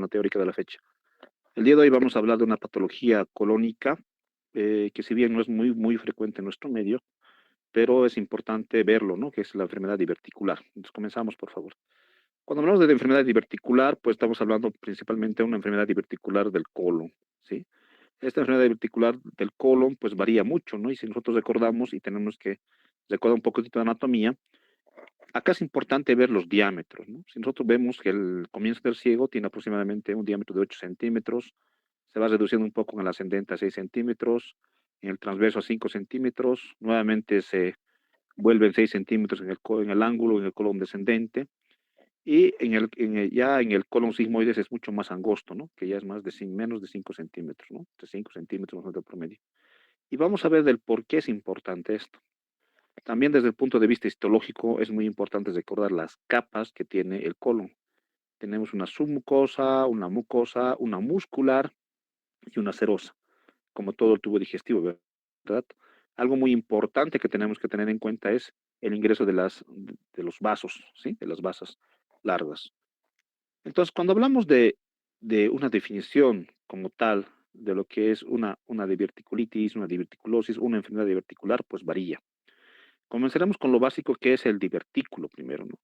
con la teórica de la fecha. El día de hoy vamos a hablar de una patología colónica que si bien no es muy frecuente en nuestro medio, pero es importante verlo, ¿no? Que es la enfermedad diverticular. Entonces comenzamos, por favor. Cuando hablamos de la enfermedad diverticular, pues estamos hablando principalmente de una enfermedad diverticular del colon, ¿sí? Esta enfermedad diverticular del colon, pues varía mucho, ¿no? Y si nosotros recordamos y tenemos que recordar un poquitito de anatomía, acá es importante ver los diámetros, ¿no? Si nosotros vemos que el comienzo del ciego tiene aproximadamente un diámetro de 8 centímetros, se va reduciendo un poco en el ascendente a 6 centímetros, en el transverso a 5 centímetros, nuevamente se vuelven 6 centímetros en el ángulo, en el colon descendente, y ya en el colon sigmoides es mucho más angosto, ¿no? Que ya es menos de 5 centímetros, ¿no? De 5 centímetros más o menos de promedio. Y vamos a ver del por qué es importante esto. También desde el punto de vista histológico es muy importante recordar las capas que tiene el colon. Tenemos una submucosa, una mucosa, una muscular y una serosa, como todo el tubo digestivo, ¿verdad? Algo muy importante que tenemos que tener en cuenta es el ingreso de los vasos, ¿sí? De las vasas largas. Entonces, cuando hablamos de una definición como tal de lo que es una diverticulitis, una diverticulosis, una enfermedad diverticular, pues varía. Comenzaremos con lo básico que es el divertículo primero, ¿no?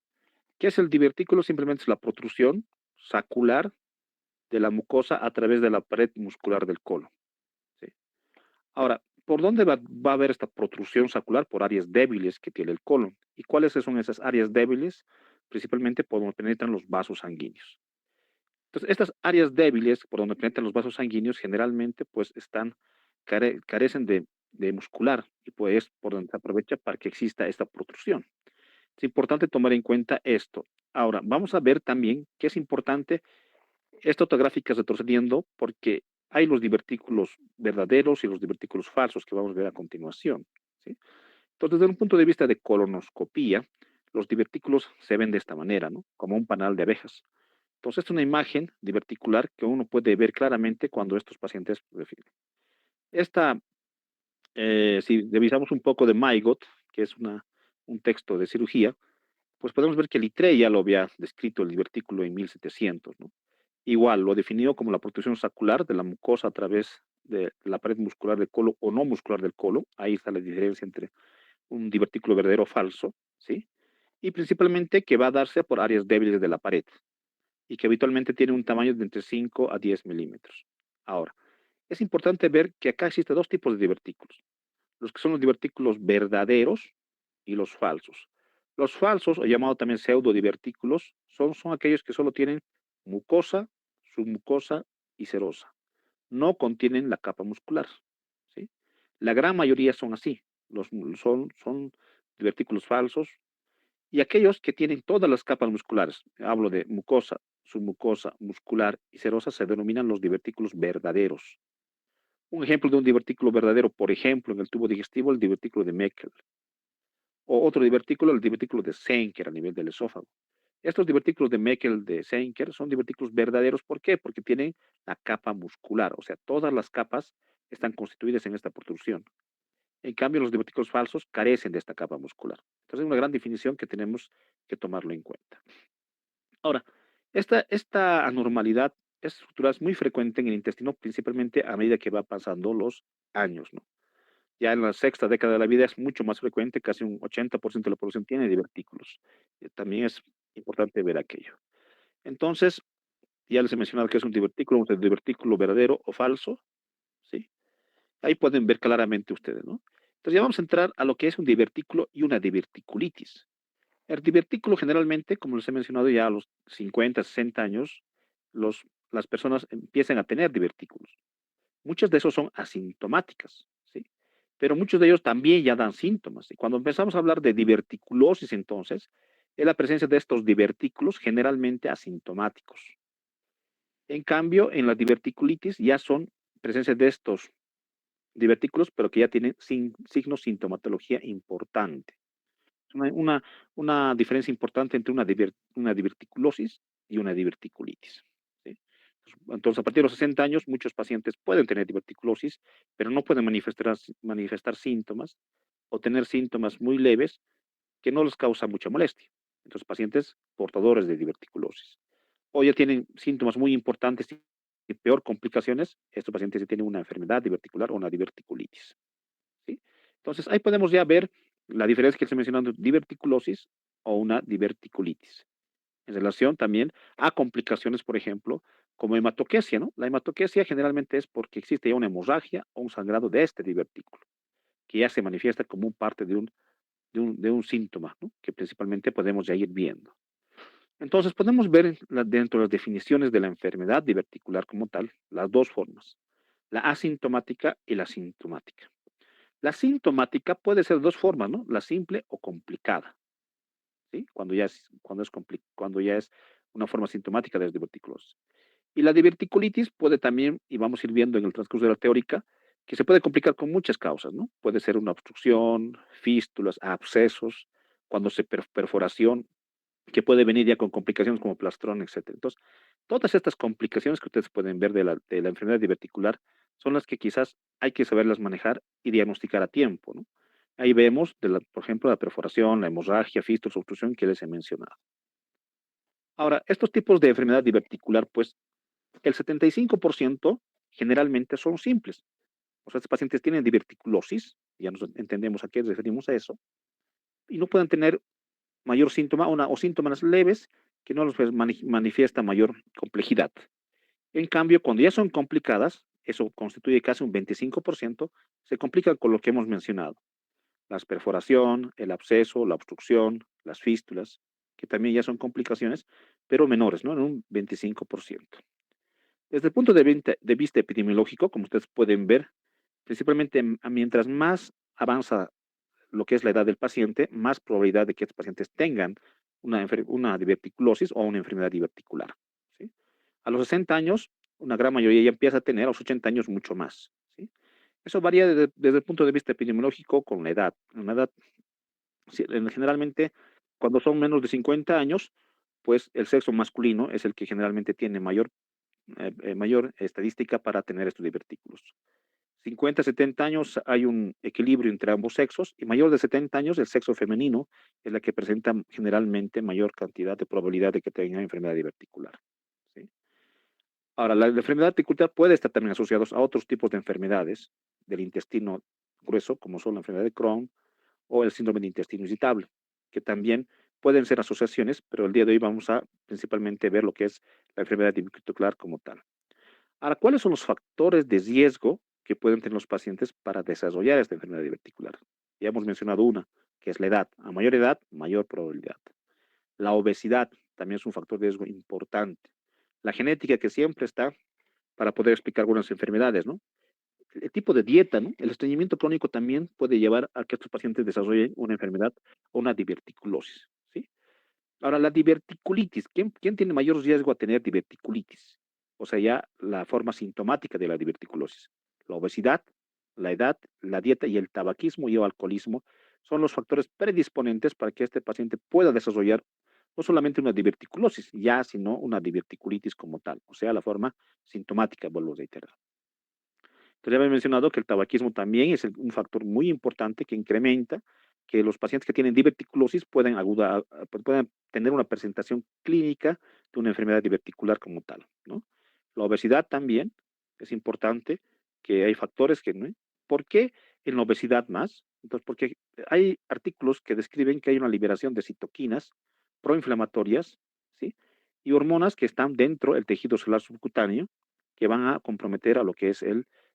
¿Qué es el divertículo? Simplemente es la protrusión sacular de la mucosa a través de la pared muscular del colon, ¿sí? Ahora, ¿por dónde va a haber esta protrusión sacular? Por áreas débiles que tiene el colon. ¿Y cuáles son esas áreas débiles? Principalmente por donde penetran los vasos sanguíneos. Entonces, estas áreas débiles por donde penetran los vasos sanguíneos generalmente pues carecen de muscular y pues por donde se aprovecha para que exista esta protrusión. Es importante tomar en cuenta esto. Ahora, vamos a ver también que es importante esta otra gráfica retrocediendo porque hay los divertículos verdaderos y los divertículos falsos que vamos a ver a continuación, ¿sí? Entonces, desde un punto de vista de colonoscopía, los divertículos se ven de esta manera, ¿no? Como un panal de abejas. Entonces, es una imagen diverticular que uno puede ver claramente cuando estos pacientes refieren. Esta, si revisamos un poco de Mygot, que es un texto de cirugía, pues podemos ver que Littré ya lo había descrito el divertículo en 1700, ¿no? Igual, lo definió como la protrusión sacular de la mucosa a través de la pared muscular del colon o no muscular del colon. Ahí está la diferencia entre un divertículo verdadero o falso, ¿sí? Y principalmente que va a darse por áreas débiles de la pared y que habitualmente tiene un tamaño de entre 5 a 10 milímetros. Ahora, es importante ver que acá existen dos tipos de divertículos. Los que son los divertículos verdaderos y los falsos. Los falsos, o llamados también pseudodivertículos, son aquellos que solo tienen mucosa, submucosa y serosa. No contienen la capa muscular, ¿sí? La gran mayoría son así. Son divertículos falsos y aquellos que tienen todas las capas musculares, hablo de mucosa, submucosa, muscular y serosa, se denominan los divertículos verdaderos. Un ejemplo de un divertículo verdadero, por ejemplo, en el tubo digestivo, el divertículo de Meckel. O otro divertículo, el divertículo de Zenker a nivel del esófago. Estos divertículos de Meckel, de Zenker, son divertículos verdaderos. ¿Por qué? Porque tienen la capa muscular, o sea, todas las capas están constituidas en esta protrusión. En cambio, los divertículos falsos carecen de esta capa muscular. Entonces, es una gran definición que tenemos que tomarlo en cuenta. Ahora, esta anormalidad estructural es muy frecuente en el intestino, principalmente a medida que va pasando los años, ¿no? Ya en la sexta década de la vida es mucho más frecuente, casi un 80% de la población tiene divertículos. También es importante ver aquello. Entonces, ya les he mencionado que es un divertículo verdadero o falso, ¿sí? Ahí pueden ver claramente ustedes, ¿no? Entonces ya vamos a entrar a lo que es un divertículo y una diverticulitis. El divertículo generalmente, como les he mencionado ya a los 50, 60 años, las personas empiezan a tener divertículos. Muchas de esos son asintomáticas, ¿sí? Pero muchos de ellos también ya dan síntomas. Y cuando empezamos a hablar de diverticulosis, entonces, es la presencia de estos divertículos generalmente asintomáticos. En cambio, en la diverticulitis ya son presencia de estos divertículos, pero que ya tienen signos sintomatología importante. Es una diferencia importante entre una diverticulosis y una diverticulitis, ¿sí? Entonces, a partir de los 60 años, muchos pacientes pueden tener diverticulosis, pero no pueden manifestar síntomas o tener síntomas muy leves que no les causa mucha molestia. Entonces, pacientes portadores de diverticulosis. o ya tienen síntomas muy importantes y peor complicaciones, estos pacientes ya tienen una enfermedad diverticular o una diverticulitis. ¿Sí? Entonces, ahí podemos ya ver la diferencia que estoy mencionando, diverticulosis o una diverticulitis. En relación también a complicaciones, por ejemplo, como hematoquesia, ¿no? La hematoquesia generalmente es porque existe ya una hemorragia o un sangrado de este divertículo, que ya se manifiesta como un parte de un síntoma, ¿no? Que principalmente podemos ya ir viendo. Entonces, podemos ver dentro de las definiciones de la enfermedad diverticular como tal, las dos formas, la asintomática y la sintomática. La sintomática puede ser dos formas, ¿no? La simple o complicada, ¿sí? Cuando ya es una forma sintomática de la diverticulosis. Y la diverticulitis puede también, y vamos a ir viendo en el transcurso de la teórica, que se puede complicar con muchas causas, ¿no? Puede ser una obstrucción, fístulas, abscesos, cuando se perforación, que puede venir ya con complicaciones como plastrón, etcétera. Entonces, todas estas complicaciones que ustedes pueden ver de la enfermedad diverticular son las que quizás hay que saberlas manejar y diagnosticar a tiempo, ¿no? Ahí vemos, por ejemplo, la perforación, la hemorragia, fístulas, obstrucción que les he mencionado. Ahora, estos tipos de enfermedad diverticular, pues, el 75% generalmente son simples. O sea, estos pacientes tienen diverticulosis, ya nos entendemos a qué nos referimos a eso, y no pueden tener mayor síntoma o síntomas leves que no los pues, manifiesta mayor complejidad. En cambio, cuando ya son complicadas, eso constituye casi un 25%, se complica con lo que hemos mencionado. La perforación, el absceso, la obstrucción, las fístulas, que también ya son complicaciones, pero menores, ¿no? En un 25%. Desde el punto de vista epidemiológico, como ustedes pueden ver, principalmente mientras más avanza lo que es la edad del paciente, más probabilidad de que estos pacientes tengan una diverticulosis o una enfermedad diverticular. ¿Sí? A los 60 años, una gran mayoría ya empieza a tener, a los 80 años mucho más. ¿Sí? Eso varía desde el punto de vista epidemiológico con la edad. En edad, generalmente, cuando son menos de 50 años, pues el sexo masculino es el que generalmente tiene mayor estadística para tener estos divertículos. 50, 70 años hay un equilibrio entre ambos sexos y mayor de 70 años el sexo femenino es la que presenta generalmente mayor cantidad de probabilidad de que tenga enfermedad diverticular. ¿Sí? Ahora, la enfermedad diverticular puede estar también asociada a otros tipos de enfermedades del intestino grueso, como son la enfermedad de Crohn o el síndrome de intestino irritable, que también pueden ser asociaciones, pero el día de hoy vamos a principalmente ver lo que es la enfermedad diverticular como tal. Ahora, ¿cuáles son los factores de riesgo que pueden tener los pacientes para desarrollar esta enfermedad diverticular? Ya hemos mencionado una, que es la edad. A mayor edad, mayor probabilidad. La obesidad también es un factor de riesgo importante. La genética que siempre está para poder explicar algunas enfermedades, ¿no? El tipo de dieta, ¿no? El estreñimiento crónico también puede llevar a que estos pacientes desarrollen una enfermedad o una diverticulosis, ¿sí? Ahora, la diverticulitis, ¿quién tiene mayor riesgo a tener diverticulitis? O sea, ya la forma sintomática de la diverticulosis. La obesidad, la edad, la dieta y el tabaquismo y el alcoholismo son los factores predisponentes para que este paciente pueda desarrollar no solamente una diverticulosis, ya, sino una diverticulitis como tal, o sea, la forma sintomática, vuelvo a reiterar. Entonces, ya había mencionado que el tabaquismo también es un factor muy importante que incrementa que los pacientes que tienen diverticulosis puedan tener una presentación clínica de una enfermedad diverticular como tal, ¿no? La obesidad también es importante, que hay factores que, ¿no? ¿Por qué en la obesidad más? Entonces, porque hay artículos que describen que hay una liberación de citoquinas proinflamatorias, ¿sí? Y hormonas que están dentro del tejido celular subcutáneo que van a comprometer a lo que es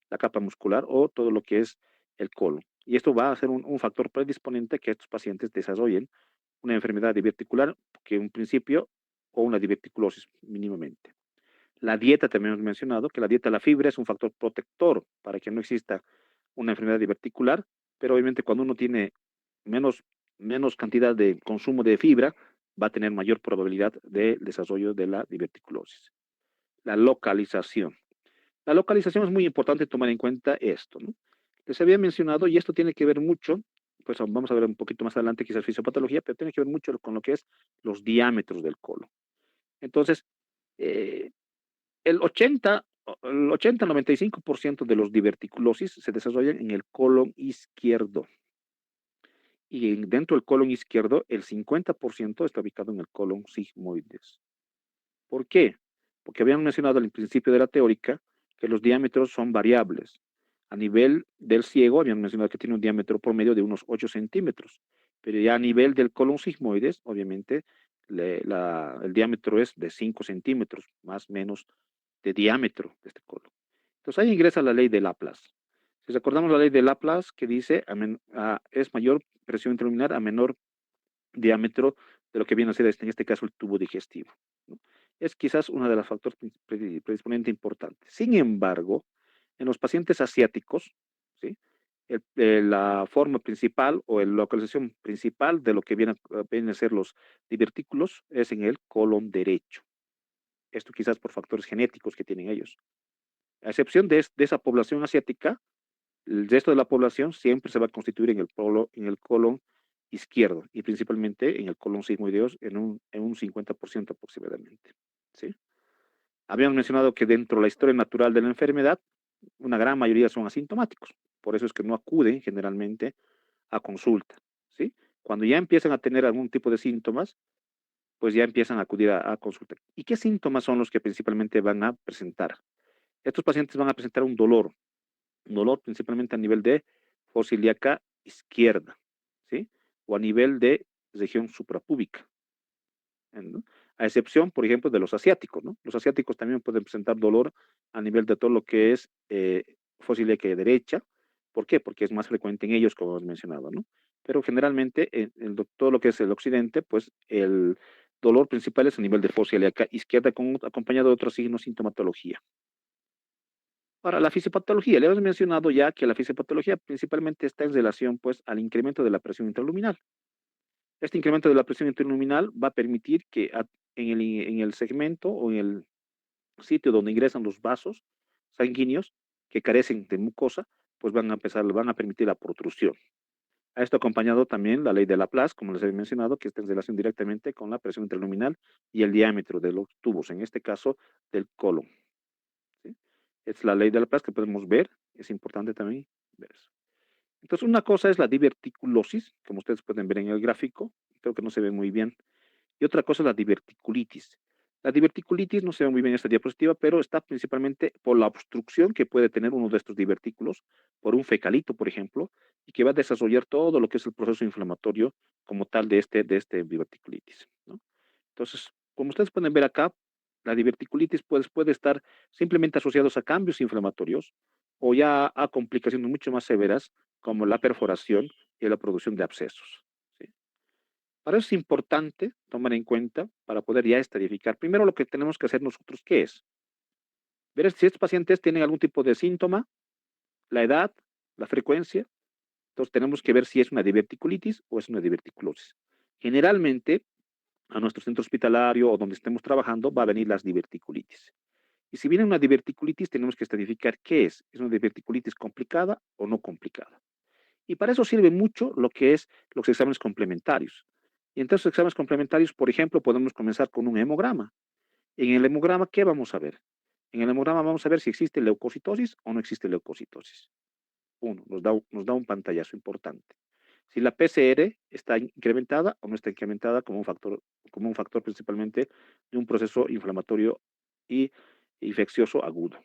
la capa muscular o todo lo que es el colon. Y esto va a ser un factor predisponente que estos pacientes desarrollen una enfermedad diverticular, que en principio, o una diverticulosis mínimamente. La dieta también hemos mencionado, que la dieta de la fibra es un factor protector para que no exista una enfermedad diverticular, pero obviamente cuando uno tiene menos, menos cantidad de consumo de fibra, va a tener mayor probabilidad de desarrollo de la diverticulosis. La localización. La localización es muy importante tomar en cuenta esto, ¿no? Les había mencionado, y esto tiene que ver mucho, pues vamos a ver un poquito más adelante quizás fisiopatología, pero tiene que ver mucho con lo que es los diámetros del colon. Entonces, eh, el 80-95% de los diverticulosis se desarrollan en el colon izquierdo. Y dentro del colon izquierdo, el 50% está ubicado en el colon sigmoides. ¿Por qué? Porque habían mencionado al principio de la teórica que los diámetros son variables. A nivel del ciego habían mencionado que tiene un diámetro promedio de unos 8 centímetros, pero ya a nivel del colon sigmoides, obviamente, el diámetro es de 5 centímetros, más o menos de diámetro de este colon. Entonces ahí ingresa la ley de Laplace. Si recordamos la ley de Laplace que dice es mayor presión intraluminar a menor diámetro de lo que viene a ser en este caso el tubo digestivo, ¿no? Es quizás uno de los factores predisponentes importantes. Sin embargo, en los pacientes asiáticos, ¿sí? La forma principal o la localización principal de lo que vienen a ser los divertículos es en el colon derecho. Esto quizás por factores genéticos que tienen ellos. A excepción de esa población asiática, el resto de la población siempre se va a constituir en el colon izquierdo y principalmente en el colon sigmoideos en un 50% aproximadamente, ¿sí? Habíamos mencionado que dentro de la historia natural de la enfermedad, una gran mayoría son asintomáticos. Por eso es que no acuden generalmente a consulta, ¿sí? Cuando ya empiezan a tener algún tipo de síntomas, pues ya empiezan a acudir a consulta. ¿Y qué síntomas son los que principalmente van a presentar? Estos pacientes van a presentar un dolor principalmente a nivel de fosa ilíaca izquierda, ¿sí? O a nivel de región suprapúbica, ¿no? A excepción, por ejemplo, de los asiáticos, ¿no? Los asiáticos también pueden presentar dolor a nivel de todo lo que es fosa ilíaca derecha. ¿Por qué? Porque es más frecuente en ellos, como hemos mencionado, ¿no? Pero generalmente todo lo que es el occidente, pues el dolor principal es a nivel de fosa ilíaca izquierda acompañado de otros signos de sintomatología. Ahora, la fisiopatología, le hemos mencionado ya que la fisiopatología principalmente está en relación pues, al incremento de la presión intraluminal. Este incremento de la presión intraluminal va a permitir que en el segmento o en el sitio donde ingresan los vasos sanguíneos que carecen de mucosa, pues van a permitir la protrusión. A esto acompañado también la ley de Laplace, como les he mencionado, que está en relación directamente con la presión intraluminal y el diámetro de los tubos, en este caso del colon, ¿sí? Es la ley de Laplace que podemos ver, es importante también ver eso. Entonces, una cosa es la diverticulosis, como ustedes pueden ver en el gráfico, creo que no se ve muy bien, y otra cosa es la diverticulitis. La diverticulitis no se ve muy bien en esta diapositiva, pero está principalmente por la obstrucción que puede tener uno de estos divertículos, por un fecalito, por ejemplo, y que va a desarrollar todo lo que es el proceso inflamatorio como tal de este diverticulitis, ¿no? Entonces, como ustedes pueden ver acá, la diverticulitis puede estar simplemente asociados a cambios inflamatorios o ya a complicaciones mucho más severas como la perforación y la producción de abscesos, ¿sí? Para eso es importante tomar en cuenta para poder ya estadificar. Primero lo que tenemos que hacer nosotros, ¿qué es? Ver si estos pacientes tienen algún tipo de síntoma, la edad, la frecuencia. Entonces tenemos que ver si es una diverticulitis o es una diverticulosis. Generalmente, a nuestro centro hospitalario o donde estemos trabajando, va a venir las diverticulitis. Y si viene una diverticulitis, tenemos que estadificar qué es. ¿Es una diverticulitis complicada o no complicada? Y para eso sirve mucho lo que es los exámenes complementarios. Y entonces, los exámenes complementarios, por ejemplo, podemos comenzar con un hemograma. En el hemograma, ¿qué vamos a ver? En el hemograma vamos a ver si existe leucocitosis o no existe leucocitosis. Uno, nos da un pantallazo importante. Si la PCR está incrementada o no está incrementada como un factor principalmente de un proceso inflamatorio y infeccioso agudo.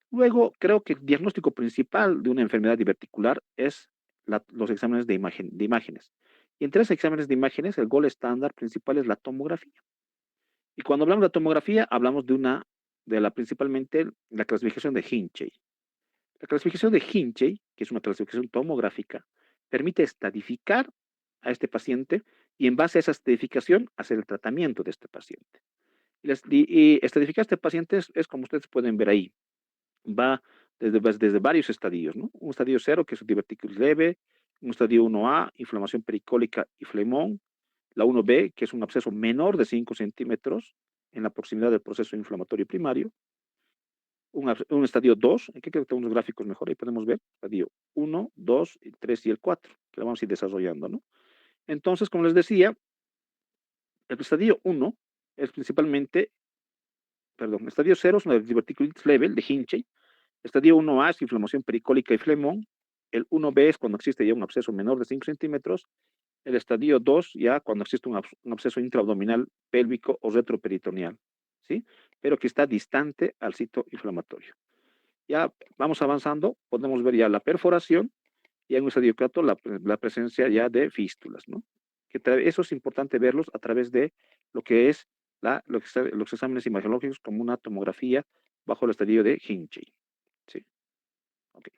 Luego, creo que el diagnóstico principal de una enfermedad diverticular es los exámenes de imágenes. Y entre esos exámenes de imágenes, el gold estándar principal es la tomografía. Y cuando hablamos de tomografía, hablamos principalmente la clasificación de Hinchey. La clasificación de Hinchey, que es una clasificación tomográfica, permite estadificar a este paciente y en base a esa estadificación hacer el tratamiento de este paciente. Y estadificar a este paciente es como ustedes pueden ver ahí, va desde varios estadios, ¿no? Un estadio 0, que es un diverticulitis leve, un estadio 1A, inflamación pericólica y flemón, la 1B, que es un absceso menor de 5 centímetros en la proximidad del proceso inflamatorio primario, un estadio 2, aquí creo que tenemos gráficos mejor, ahí podemos ver, estadio 1, 2, 3 y el 4, que lo vamos a ir desarrollando, ¿no? Entonces, como les decía, el estadio 1 es principalmente, perdón, estadio 0 es una diverticulitis leve de Hinchey, estadio 1A es inflamación pericólica y flemón. El 1B es cuando existe ya un absceso menor de 5 centímetros. El estadio 2 ya cuando existe un absceso intraabdominal, pélvico o retroperitoneal, ¿sí? Pero que está distante al sitio inflamatorio. Ya vamos avanzando, podemos ver ya la perforación y en un estadio 4 la presencia ya de fístulas, ¿no? Eso es importante verlos a través de lo que es los exámenes imagiológicos como una tomografía bajo el estadio de Hinchey. ¿Sí? Okay.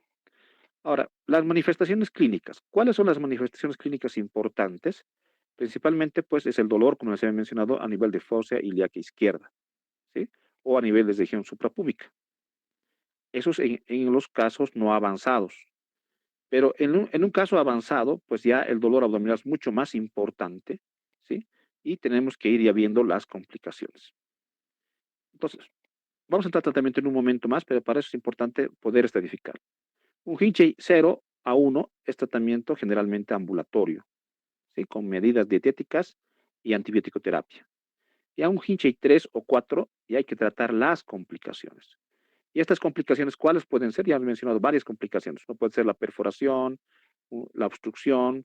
Ahora, las manifestaciones clínicas. ¿Cuáles son las manifestaciones clínicas importantes? Principalmente, pues, es el dolor, como les había mencionado, a nivel de fósea ilíaca izquierda, ¿sí? O a nivel de región suprapúbica. Eso es en los casos no avanzados. Pero en un caso avanzado, pues ya el dolor abdominal es mucho más importante, ¿sí? Y tenemos que ir ya viendo las complicaciones. Entonces, vamos a entrar al tratamiento en un momento más, pero para eso es importante poder estadificar. Un Hinchey 0 a 1 es tratamiento generalmente ambulatorio, ¿sí? Con medidas dietéticas y antibiótico terapia. Y a un Hinchey 3 o 4 ya hay que tratar las complicaciones. Y estas complicaciones, ¿cuáles pueden ser? Ya he mencionado varias complicaciones. No puede ser la perforación, la obstrucción,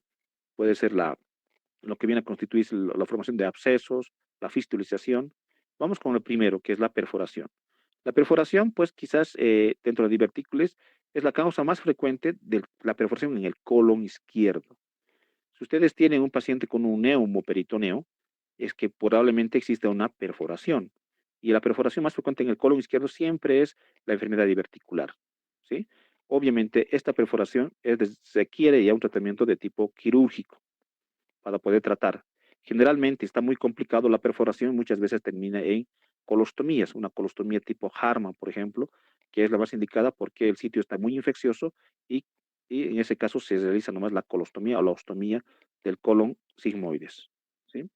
puede ser lo que viene a constituirse la formación de abscesos, la fistulización. Vamos con lo primero, que es la perforación. La perforación, pues quizás dentro de divertículos, es la causa más frecuente de la perforación en el colon izquierdo. Si ustedes tienen un paciente con un neumoperitoneo, es que probablemente existe una perforación. Y la perforación más frecuente en el colon izquierdo siempre es la enfermedad diverticular. ¿Sí? Obviamente, esta perforación requiere ya un tratamiento de tipo quirúrgico para poder tratar. Generalmente está muy complicado la perforación y muchas veces termina en colostomías, una colostomía tipo Harman, por ejemplo, que es la más indicada porque el sitio está muy infeccioso y, y en ese caso se realiza nomás la colostomía o la ostomía del colon sigmoides. ¿Sí?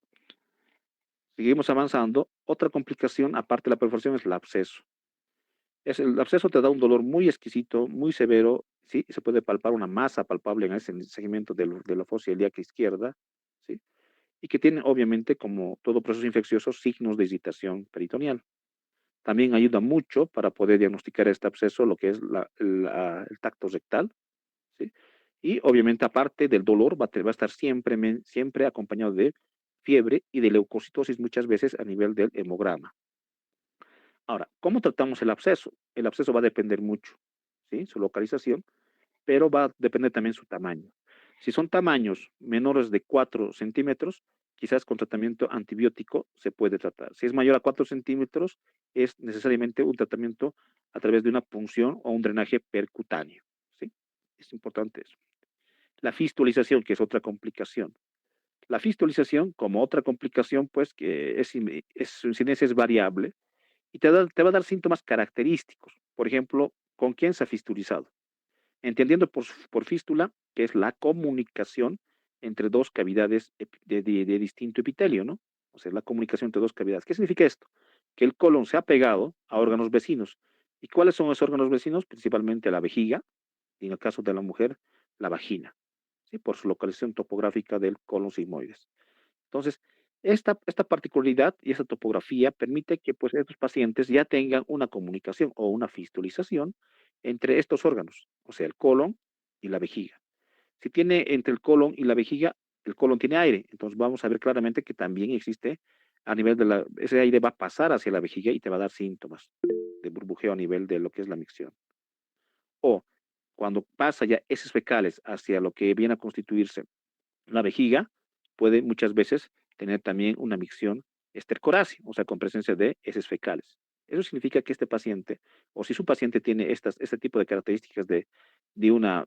Seguimos avanzando. Otra complicación, aparte de la perforación, es el absceso. El absceso te da un dolor muy exquisito, muy severo, ¿sí? Se puede palpar una masa palpable en ese segmento de la fosa ilíaca izquierda, ¿sí? Y que tiene obviamente, como todo proceso infeccioso, signos de irritación peritoneal. También ayuda mucho para poder diagnosticar este absceso, lo que es el tacto rectal, ¿sí? Y obviamente, aparte del dolor, va a estar siempre acompañado de fiebre y de leucocitosis muchas veces a nivel del hemograma. Ahora, ¿cómo tratamos el absceso? El absceso va a depender mucho, ¿sí? Su localización, pero va a depender también su tamaño. Si son tamaños menores de 4 centímetros, quizás con tratamiento antibiótico se puede tratar. Si es mayor a 4 centímetros, es necesariamente un tratamiento a través de una punción o un drenaje percutáneo. ¿Sí? Es importante eso. La fistulización, que es otra complicación. La fistulización, como otra complicación, pues que su incidencia es variable y te va a dar síntomas característicos. Por ejemplo, ¿con quién se ha fistulizado? Entendiendo por fístula que es la comunicación entre dos cavidades de distinto epitelio, ¿no? O sea, la comunicación entre dos cavidades. ¿Qué significa esto? Que el colon se ha pegado a órganos vecinos. ¿Y cuáles son esos órganos vecinos? Principalmente la vejiga y en el caso de la mujer, la vagina, ¿sí? Por su localización topográfica del colon sigmoides. Entonces, esta particularidad y esta topografía permite que pues, estos pacientes ya tengan una comunicación o una fistulización entre estos órganos, o sea, el colon y la vejiga. Si tiene entre el colon y la vejiga, el colon tiene aire, entonces vamos a ver claramente que también existe a nivel ese aire va a pasar hacia la vejiga y te va a dar síntomas de burbujeo a nivel de lo que es la micción. O cuando pasa ya heces fecales hacia lo que viene a constituirse la vejiga, puede muchas veces tener también una micción estercorácea, o sea, con presencia de heces fecales. Eso significa que este paciente, o si su paciente tiene este tipo de características de una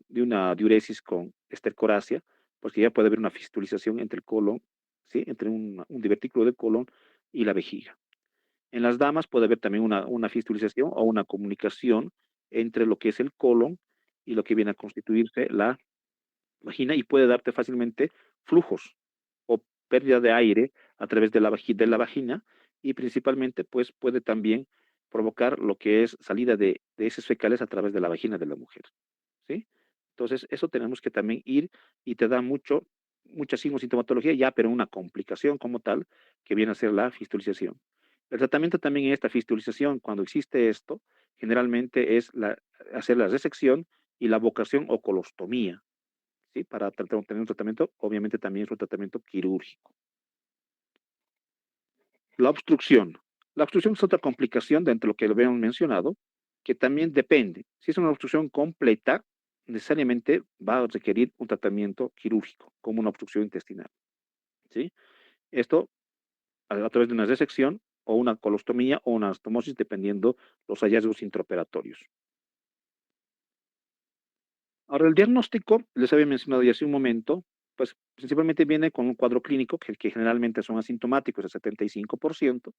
diuresis con estercoracia, pues que ya puede haber una fistulización entre el colon, ¿sí? Entre un divertículo del colon y la vejiga. En las damas puede haber también una fistulización o una comunicación entre lo que es el colon y lo que viene a constituirse la vagina y puede darte fácilmente flujos o pérdida de aire a través de la vagina y principalmente pues puede también provocar lo que es salida de heces fecales a través de la vagina de la mujer, ¿sí? Entonces eso tenemos que también ir y te da mucha sintomatología ya, pero una complicación como tal que viene a ser la fistulización. El tratamiento también en esta fistulización, cuando existe esto, generalmente es hacer la resección y la vocación o colostomía. ¿sí? Para tener un tratamiento, obviamente también es un tratamiento quirúrgico. La obstrucción. La obstrucción es otra complicación dentro de lo que lo habíamos mencionado, que también depende. Si es una obstrucción completa, necesariamente va a requerir un tratamiento quirúrgico, como una obstrucción intestinal, ¿sí? Esto a través de una resección o una colostomía o una anastomosis, dependiendo los hallazgos intraoperatorios. Ahora, el diagnóstico, les había mencionado ya hace un momento, pues principalmente viene con un cuadro clínico que generalmente son asintomáticos, el 75%,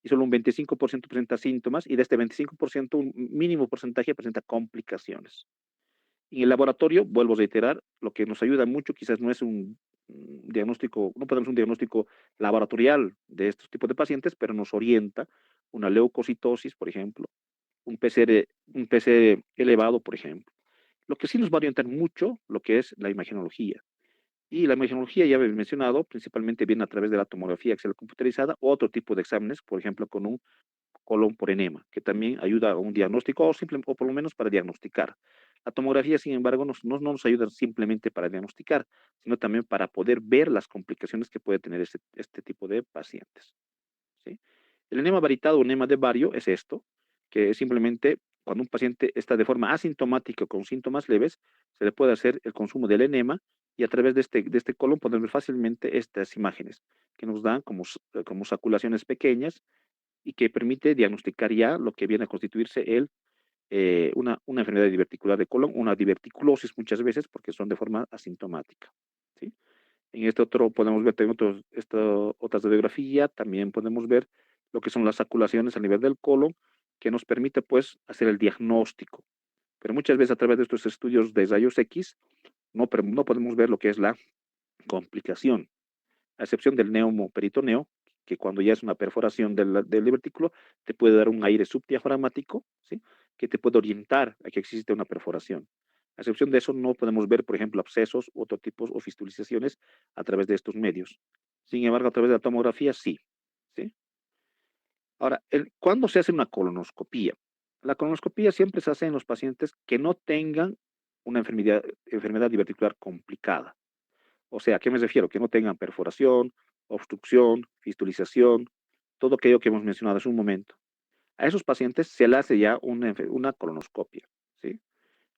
y solo un 25% presenta síntomas, y de este 25%, un mínimo porcentaje presenta complicaciones. En el laboratorio, vuelvo a reiterar, lo que nos ayuda mucho quizás no es un diagnóstico, no podemos un diagnóstico laboratorial de estos tipos de pacientes, pero nos orienta una leucocitosis, por ejemplo, un PCR elevado, por ejemplo. Lo que sí nos va a orientar mucho lo que es la imagenología. Y la imagenología, ya he mencionado, principalmente viene a través de la tomografía axial computarizada o otro tipo de exámenes, por ejemplo, con un colon por enema, que también ayuda a un diagnóstico o por lo menos para diagnosticar. La tomografía, sin embargo, no nos ayuda simplemente para diagnosticar, sino también para poder ver las complicaciones que puede tener este tipo de pacientes. ¿Sí? El enema varitado o enema de Vario es esto, que es simplemente cuando un paciente está de forma asintomática con síntomas leves, se le puede hacer el consumo del enema y a través de este colon podemos ver fácilmente estas imágenes que nos dan como saculaciones pequeñas y que permite diagnosticar ya lo que viene a constituirse una enfermedad diverticular de colon, una diverticulosis muchas veces porque son de forma asintomática. ¿Sí? En este otro podemos ver también otra radiografía, también podemos ver lo que son las saculaciones a nivel del colon, que nos permite pues hacer el diagnóstico. Pero muchas veces a través de estos estudios de rayos X no podemos ver lo que es la complicación, a excepción del neumoperitoneo, que cuando ya es una perforación del divertículo, te puede dar un aire subdiafragmático, ¿sí? Que te puede orientar a que existe una perforación. A excepción de eso, no podemos ver, por ejemplo, abscesos u otro tipo o fistulizaciones a través de estos medios. Sin embargo, a través de la tomografía, sí. ¿Sí? Ahora, ¿cuándo se hace una colonoscopía? La colonoscopía siempre se hace en los pacientes que no tengan una enfermedad diverticular complicada. O sea, ¿a qué me refiero? Que no tengan perforación, obstrucción, fistulización, todo aquello que hemos mencionado hace un momento. A esos pacientes se le hace ya una colonoscopia, ¿sí?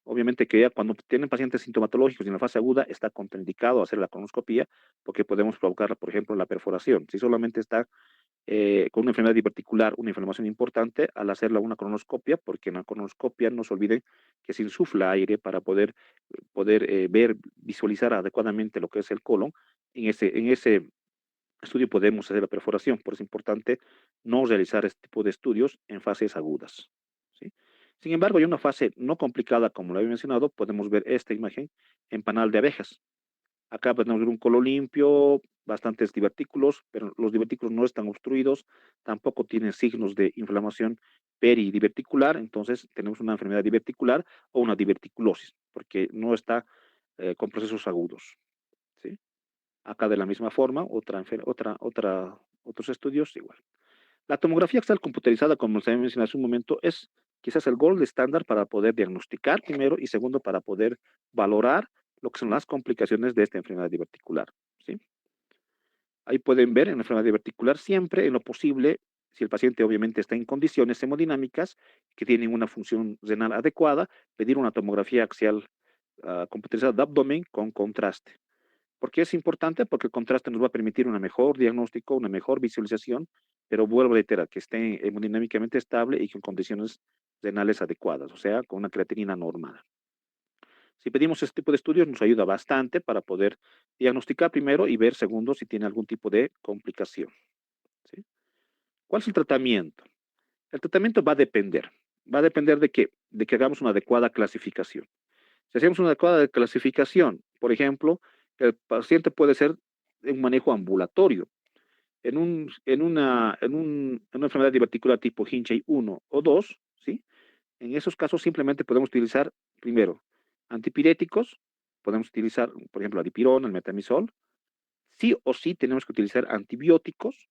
Obviamente que ya cuando tienen pacientes sintomatológicos y en la fase aguda está contraindicado hacer la colonoscopia porque podemos provocar, por ejemplo, la perforación. Si solamente está con una enfermedad diverticular, una inflamación importante, al hacerla una colonoscopia, porque en la colonoscopia no se olviden que se insufla aire para poder ver, visualizar adecuadamente lo que es el colon. En ese estudio podemos hacer la perforación, por eso es importante no realizar este tipo de estudios en fases agudas. ¿Sí? Sin embargo, en una fase no complicada, como lo había mencionado, podemos ver esta imagen en panal de abejas. Acá podemos ver un colon limpio, bastantes divertículos, pero los divertículos no están obstruidos, tampoco tienen signos de inflamación peridiverticular, entonces tenemos una enfermedad diverticular o una diverticulosis, porque no está con procesos agudos. ¿Sí? Acá de la misma forma, otros estudios igual. La tomografía axial computarizada, como se mencionado hace un momento, es quizás el gold estándar para poder diagnosticar primero y segundo para poder valorar lo que son las complicaciones de esta enfermedad diverticular. ¿Sí? Ahí pueden ver en la enfermedad diverticular siempre, en lo posible, si el paciente obviamente está en condiciones hemodinámicas que tienen una función renal adecuada, pedir una tomografía axial computarizada de abdomen con contraste. ¿Por qué es importante? Porque el contraste nos va a permitir un mejor diagnóstico, una mejor visualización, pero vuelvo a reiterar, que esté hemodinámicamente estable y con condiciones renales adecuadas, o sea, con una creatinina normal. Si pedimos este tipo de estudios, nos ayuda bastante para poder diagnosticar primero y ver segundo si tiene algún tipo de complicación. ¿Sí? ¿Cuál es el tratamiento? El tratamiento va a depender. Va a depender de que hagamos una adecuada clasificación. Si hacemos una adecuada clasificación, por ejemplo, el paciente puede ser un manejo ambulatorio. En una enfermedad diverticular tipo Hinchey 1 o 2, ¿sí? En esos casos simplemente podemos utilizar, primero, antipiréticos, podemos utilizar, por ejemplo, la dipirona, el metamizol. Sí o sí tenemos que utilizar antibióticos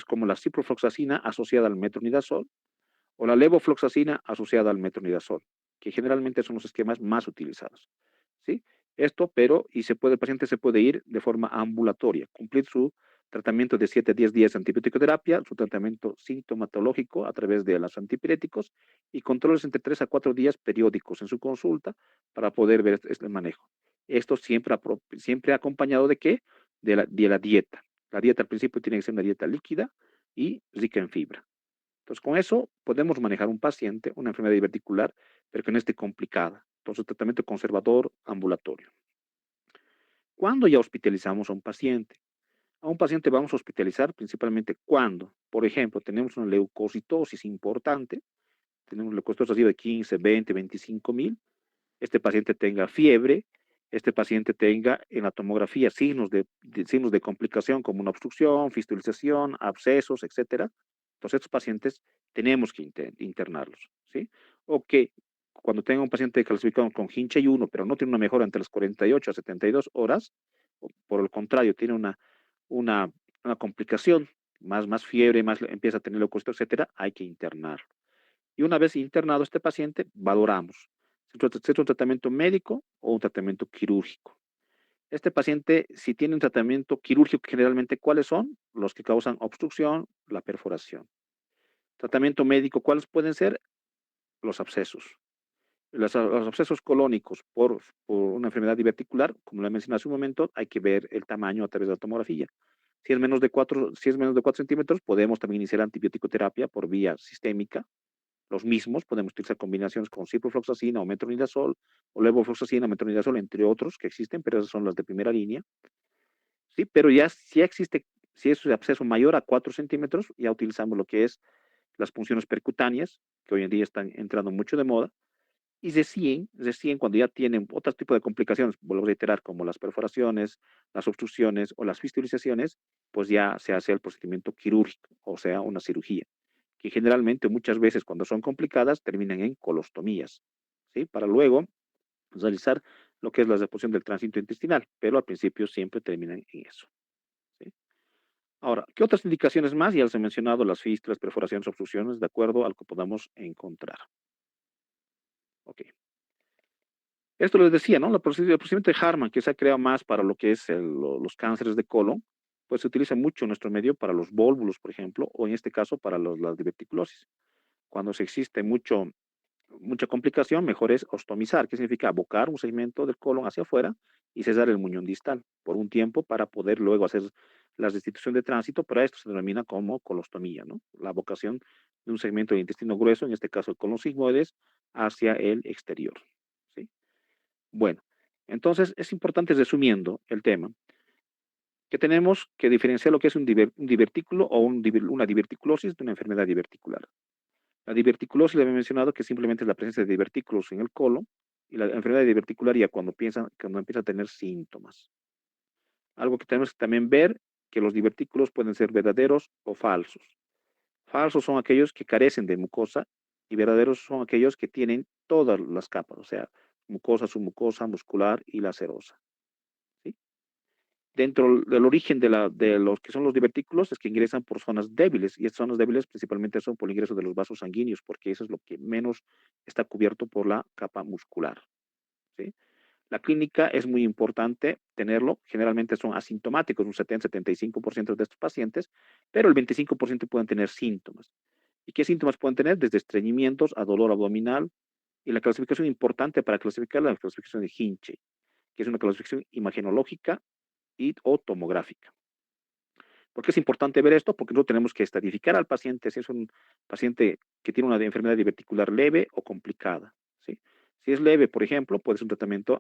como la ciprofloxacina asociada al metronidazol o la levofloxacina asociada al metronidazol, que generalmente son los esquemas más utilizados. ¿Sí? Y el paciente se puede ir de forma ambulatoria, cumplir su tratamiento de 7 a 10 días de antibiótico-terapia, su tratamiento sintomatológico a través de los antipiréticos y controles entre 3 a 4 días periódicos en su consulta para poder ver este manejo. Esto siempre acompañado de qué? De la dieta. La dieta al principio tiene que ser una dieta líquida y rica en fibra. Entonces, con eso podemos manejar un paciente, una enfermedad diverticular, pero que no esté complicada. Entonces, tratamiento conservador ambulatorio. ¿Cuándo ya hospitalizamos a un paciente? A un paciente vamos a hospitalizar principalmente cuando, por ejemplo, tenemos una leucocitosis importante, tenemos leucocitosis de 15, 20, 25.000, este paciente tenga fiebre, este paciente tenga en la tomografía signos de complicación como una obstrucción, fistulización, abscesos, etcétera. Entonces, estos pacientes tenemos que internarlos, ¿sí? O que cuando tenga un paciente clasificado con hinche 1, pero no tiene una mejora entre las 48 a 72 horas, o por el contrario, tiene una, una complicación, más fiebre, más empieza a tener leucocitos, etcétera, hay que internarlo. Y una vez internado este paciente, valoramos si es un tratamiento médico o un tratamiento quirúrgico. Este paciente, si tiene un tratamiento quirúrgico, generalmente, ¿cuáles son? Los que causan obstrucción, la perforación. Tratamiento médico, ¿cuáles pueden ser? Los abscesos. Los abscesos colónicos por una enfermedad diverticular, como lo mencioné hace un momento, hay que ver el tamaño a través de la tomografía. Si es menos de 4 centímetros, podemos también iniciar antibiótico terapia por vía sistémica. Los mismos, podemos utilizar combinaciones con ciprofloxacina o metronidazol, o levofloxacina, metronidazol, entre otros que existen, pero esas son las de primera línea. Sí, pero ya si existe, si es un absceso mayor a 4 centímetros, ya utilizamos lo que es las punciones percutáneas, que hoy en día están entrando mucho de moda, y recién cuando ya tienen otro tipo de complicaciones, vuelvo a reiterar, como las perforaciones, las obstrucciones o las fistulizaciones, pues ya se hace el procedimiento quirúrgico, o sea, una cirugía, que generalmente muchas veces cuando son complicadas terminan en colostomías, ¿sí? Para luego realizar lo que es la reposición del tránsito intestinal, pero al principio siempre terminan en eso, ¿sí? Ahora, ¿qué otras indicaciones más? Ya les he mencionado las fístulas, perforaciones, obstrucciones, de acuerdo a lo que podamos encontrar. Ok. Esto les decía, ¿no? El procedimiento de Harman, que se ha creado más para lo que es los cánceres de colon, pues se utiliza mucho en nuestro medio para los vólvulos, por ejemplo, o en este caso para la diverticulosis. Cuando se existe mucha complicación, mejor es ostomizar, que significa abocar un segmento del colon hacia afuera y cesar el muñón distal por un tiempo para poder luego hacer la restitución de tránsito, pero esto se denomina como colostomía, ¿no? La abocación de un segmento del intestino grueso, en este caso el colon sigmoides, hacia el exterior, ¿sí? Bueno, entonces es importante, resumiendo el tema, que tenemos que diferenciar lo que es un divertículo o una diverticulosis de una enfermedad diverticular. La diverticulosis, le había mencionado que simplemente es la presencia de divertículos en el colon, y la enfermedad diverticularia cuando empieza a tener síntomas. Algo que tenemos que también ver, que los divertículos pueden ser verdaderos o falsos. Falsos son aquellos que carecen de mucosa y verdaderos son aquellos que tienen todas las capas, o sea, mucosa, submucosa, muscular y la serosa, ¿sí? Dentro del origen de los que son los divertículos es que ingresan por zonas débiles, y estas zonas débiles principalmente son por el ingreso de los vasos sanguíneos, porque eso es lo que menos está cubierto por la capa muscular, ¿sí? La clínica es muy importante tenerlo, generalmente son asintomáticos, un 70-75% de estos pacientes, pero el 25% pueden tener síntomas. ¿Y qué síntomas pueden tener? Desde estreñimientos a dolor abdominal, y la clasificación importante para clasificar la clasificación de Hinche, que es una clasificación imagenológica o tomográfica. ¿Por qué es importante ver esto? Porque no tenemos que estratificar al paciente si es un paciente que tiene una enfermedad diverticular leve o complicada, ¿sí? Si es leve, por ejemplo, puede ser un tratamiento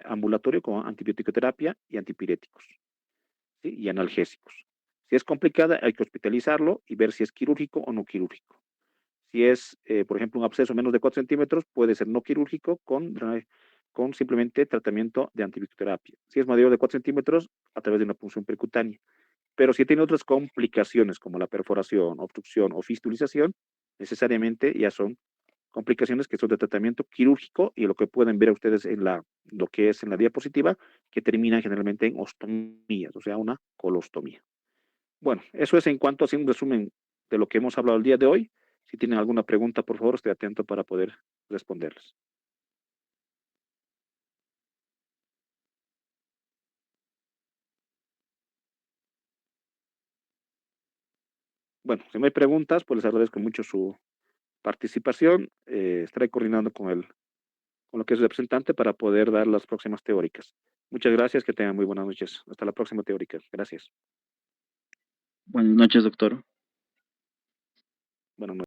ambulatorio con antibiótico terapia y antipiréticos, ¿sí? Y analgésicos. Si es complicada, hay que hospitalizarlo y ver si es quirúrgico o no quirúrgico. Si es, por ejemplo, un absceso menos de 4 centímetros, puede ser no quirúrgico con simplemente tratamiento de antibioterapia. Si es mayor de 4 centímetros, a través de una punción percutánea. Pero si tiene otras complicaciones como la perforación, obstrucción o fistulización, necesariamente ya son complicaciones que son de tratamiento quirúrgico, y lo que pueden ver ustedes lo que es en la diapositiva, que terminan generalmente en ostomías, o sea, una colostomía. Bueno, eso es en cuanto a un resumen de lo que hemos hablado el día de hoy. Si tienen alguna pregunta, por favor, estoy atento para poder responderles. bueno, si no hay preguntas, pues les agradezco mucho su participación. Estaré coordinando con lo que es el representante para poder dar las próximas teóricas. Muchas gracias, que tengan muy buenas noches. Hasta la próxima teórica. Gracias. Buenas noches, doctor. Buenas noches.